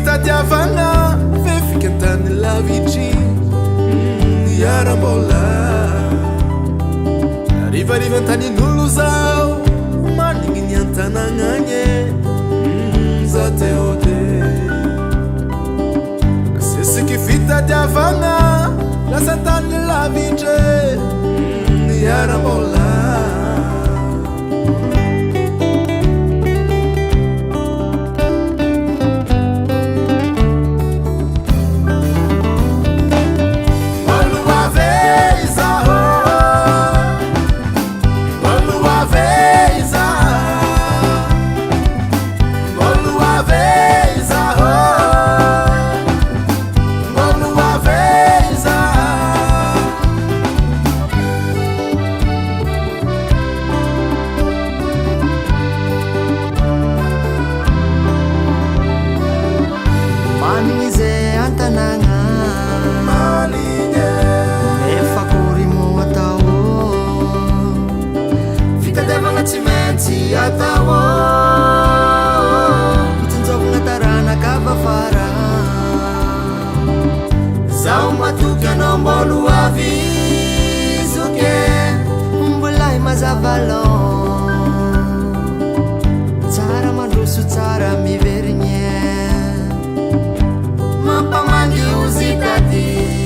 fitadiavagna fefika tany lavitry iara-mbola arivarivan-tanin'olo zao manigny ny antanagna agny za teode nasesiky fitadiavagna lasa tany lavitry iara-mbola itonjovagna tarana kavafara zao matoky anao mbolo avizoke mbolahy mazavalon tsara mandroso tsara miverigny mampamangy ozitady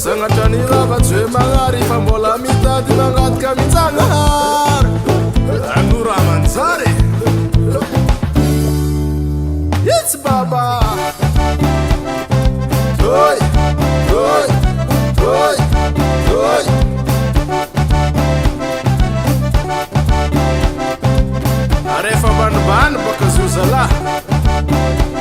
sangatrany ravatsy magnary fa mbola mitady magnatika mitsagnahary anora manjary itsy baba toy toy toy toy arefa ambanibany baka zio zalahy